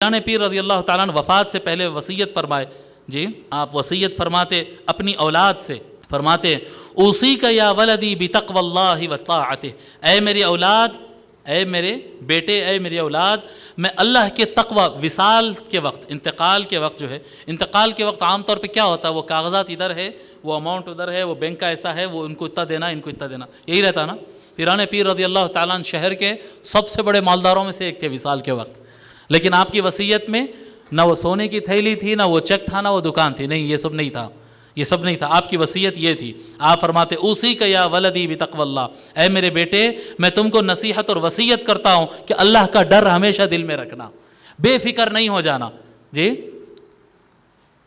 پیر پیر رضی اللہ تعالیٰ عنہ وفات سے پہلے وصیت فرمائے. جی آپ وصیت فرماتے اپنی اولاد سے، فرماتے اوصیک یا ولدی بتقوی اللہ وطاعتہ، اے میری اولاد، اے میرے بیٹے، اے میری اولاد، میں اللہ کے تقوی، وصال کے وقت، انتقال کے وقت جو ہے، انتقال کے وقت عام طور پہ کیا ہوتا ہے، وہ کاغذات ادھر ہے، وہ اماؤنٹ ادھر ہے، وہ بینک کا ایسا ہے، وہ ان کو اتنا دینا، ان کو اتنا دینا، یہی رہتا نا. پیران پیر رضی اللہ تعالیٰ عنہ شہر کے سب سے بڑے مالداروں میں سے ایک تھے وصال کے وقت، لیکن آپ کی وصیت میں نہ وہ سونے کی تھیلی تھی، نہ وہ چیک تھا، نہ وہ دکان تھی، نہیں، یہ سب نہیں تھا، یہ سب نہیں تھا. آپ کی وصیت یہ تھی، آپ فرماتے اوصیک یا ولدی بتقوی اللہ، اے میرے بیٹے میں تم کو نصیحت اور وصیت کرتا ہوں کہ اللہ کا ڈر ہمیشہ دل میں رکھنا، بے فکر نہیں ہو جانا. جی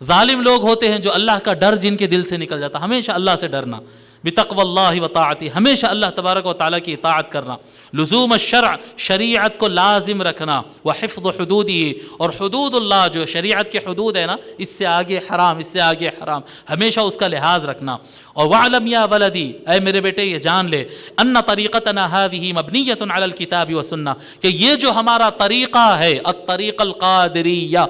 ظالم لوگ ہوتے ہیں جو اللہ کا ڈر جن کے دل سے نکل جاتا، ہمیشہ اللہ سے ڈرنا، بتقوی اللہ وطاعتہ، ہمیشہ اللہ تبارک و تعالیٰ کی اطاعت کرنا، لزوم الشرع، شریعت کو لازم رکھنا، وحفظ حدودہ، اور حدود اللہ جو شریعت کے حدود ہے نا، اس سے آگے حرام، اس سے آگے حرام، ہمیشہ اس کا لحاظ رکھنا. اور وَعْلَمْ يَا وَلَدِي، اے میرے بیٹے یہ جان لے، أَنَّ طَرِيقَتَنَا هَذِهِ مَبْنِيَّةٌ عَلَى الْكِتَابِ وَالسُنَّةِ، کہ یہ جو ہمارا طریقہ ہے، الطریق القادریہ،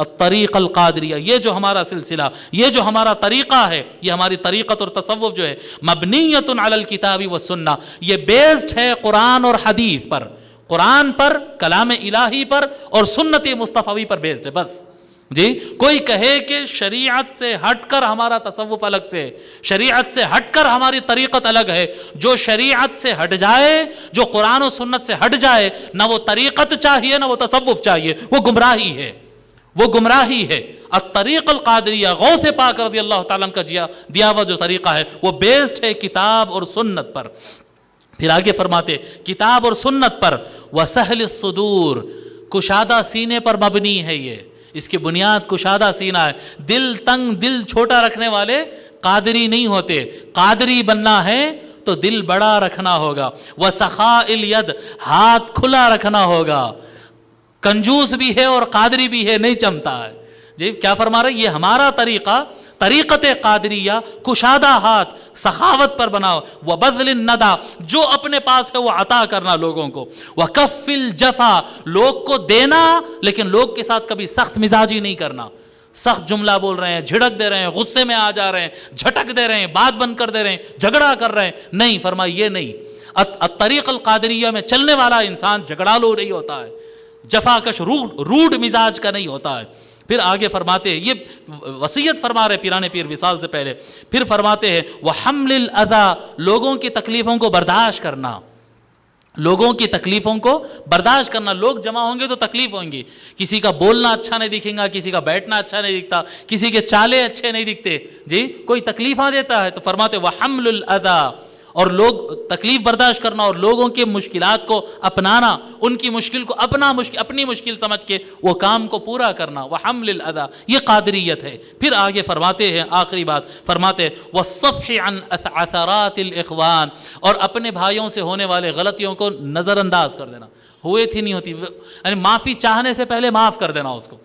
الطریق القادریہ، یہ جو ہمارا سلسلہ، یہ جو ہمارا طریقہ ہے، یہ ہماری طریقت اور تصوف جو ہے، مبنیۃ علی الکتاب والسنہ، یہ بیسڈ ہے قرآن اور حدیث پر، قرآن پر، کلام الہی پر، اور سنت مصطفی پر بیسڈ ہے. بس جی کوئی کہے کہ شریعت سے ہٹ کر ہمارا تصوف الگ سے، شریعت سے ہٹ کر ہماری طریقت الگ ہے، جو شریعت سے ہٹ جائے، جو قرآن و سنت سے ہٹ جائے، نہ وہ طریقت چاہیے نہ وہ تصوف چاہیے، وہ گمراہی ہے، وہ گمراہی ہے. الطریق القادریہ، غوث پاک رضی اللہ تعالیٰ عنہ کا دیا ہوا جو طریقہ ہے، وہ بیسڈ ہے کتاب اور سنت پر. پھر آگے فرماتے کتاب اور سنت پر، وسہل الصدور، کشادہ سینے پر مبنی ہے، یہ اس کی بنیاد کشادہ سینہ ہے. دل تنگ، دل چھوٹا رکھنے والے قادری نہیں ہوتے. قادری بننا ہے تو دل بڑا رکھنا ہوگا. وسخاء الید، ہاتھ کھلا رکھنا ہوگا. کنجوس بھی ہے اور قادری بھی ہے، نہیں چمتا ہے. جی کیا فرما رہے، یہ ہمارا طریقہ، طریقت قادریہ، کشادہ ہاتھ، سخاوت پر بناؤ. وبذل الندى، جو اپنے پاس ہے وہ عطا کرنا لوگوں کو. وکف الجفا، لوگ کو دینا لیکن لوگ کے ساتھ کبھی سخت مزاجی نہیں کرنا، سخت جملہ بول رہے ہیں، جھڑک دے رہے ہیں، غصے میں آ جا رہے ہیں، جھٹک دے رہے ہیں، بات بند کر دے رہے ہیں، جھگڑا کر رہے ہیں، نہیں، فرمایا یہ نہیں. الطریق القادریہ میں چلنے والا انسان جھگڑالو نہیں ہوتا ہے، جفا کش، روڈ مزاج کا نہیں ہوتا ہے. پھر آگے فرماتے ہیں، یہ وصیت فرما رہے پیران پیر وصال سے پہلے. پھر فرماتے ہیں وحمل الاذى، لوگوں کی تکلیفوں کو برداشت کرنا، لوگوں کی تکلیفوں کو برداشت کرنا. لوگ جمع ہوں گے تو تکلیف ہوں گی، کسی کا بولنا اچھا نہیں دکھے گا، کسی کا بیٹھنا اچھا نہیں دکھتا، کسی کے چالے اچھے نہیں دکھتے، جی کوئی تکلیفاں دیتا ہے. تو فرماتے وحمل الاذى، اور لوگ تکلیف برداشت کرنا اور لوگوں کے مشکلات کو اپنانا، ان کی مشکل کو اپنی مشکل سمجھ کے وہ کام کو پورا کرنا. وحمل الاذى، یہ قادریت ہے. پھر آگے فرماتے ہیں آخری بات، فرماتے ہیں والصفح عن عثرات الاخوان، اور اپنے بھائیوں سے ہونے والے غلطیوں کو نظر انداز کر دینا، ہوئے تھی نہیں ہوتی، یعنی معافی چاہنے سے پہلے معاف کر دینا اس کو.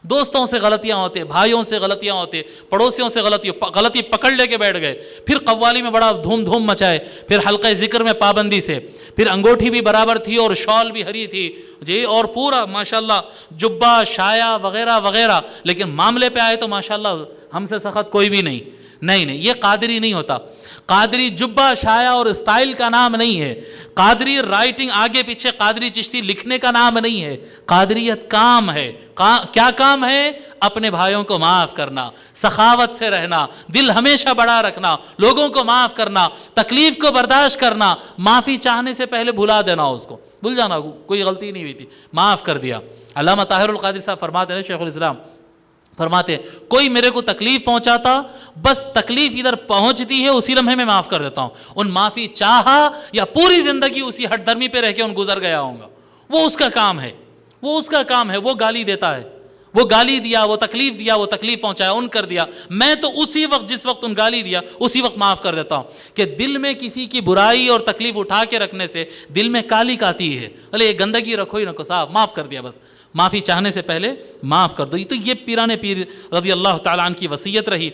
دوستوں سے غلطیاں ہوتے، بھائیوں سے غلطیاں ہوتے، پڑوسیوں سے غلطی پکڑ لے کے بیٹھ گئے، پھر قوالی میں بڑا دھوم مچائے، پھر حلقہ ذکر میں پابندی سے، پھر انگوٹھی بھی برابر تھی اور شال بھی ہری تھی، جی اور پورا ماشاءاللہ جبہ شایا وغیرہ وغیرہ، لیکن معاملے پہ آئے تو ماشاءاللہ ہم سے سخت کوئی بھی نہیں. نہیں، یہ قادری نہیں ہوتا. قادری جبہ شایا اور اسٹائل کا نام نہیں ہے. قادری رائٹنگ آگے پیچھے، قادری چشتی لکھنے کا نام نہیں ہے. قادریت کام ہے. کیا کام ہے؟ اپنے بھائیوں کو معاف کرنا، سخاوت سے رہنا، دل ہمیشہ بڑا رکھنا، لوگوں کو معاف کرنا، تکلیف کو برداشت کرنا، معافی چاہنے سے پہلے بھلا دینا، اس کو بھول جانا، کوئی غلطی نہیں ہوئی تھی، معاف کر دیا. علامہ طاہر القادری صاحب فرماتے ہیں، شیخ الاسلام فرماتے کوئی میرے کو تکلیف پہنچاتا، بس تکلیف ادھر پہنچتی ہے اسی لمحے میں معاف کر دیتا ہوں. ان معافی چاہا یا پوری زندگی اسی ہٹ درمی پہ رہ کے ان گزر گیا ہوں گا، وہ اس کا کام ہے، وہ اس کا کام ہے. وہ گالی دیتا ہے، وہ گالی دیا، وہ تکلیف پہنچایا، ان کر دیا، میں تو اسی وقت جس وقت ان گالی دیا اسی وقت معاف کر دیتا ہوں. کہ دل میں کسی کی برائی اور تکلیف اٹھا کے رکھنے سے دل میں کالی آتی ہے. بھلے یہ گندگی رکھو ہی نہ، صاحب معاف کر دیا، بس معافی چاہنے سے پہلے معاف کر دو. تو یہ پیران پیر رضی اللہ تعالیٰ عنہ کی وصیت رہی.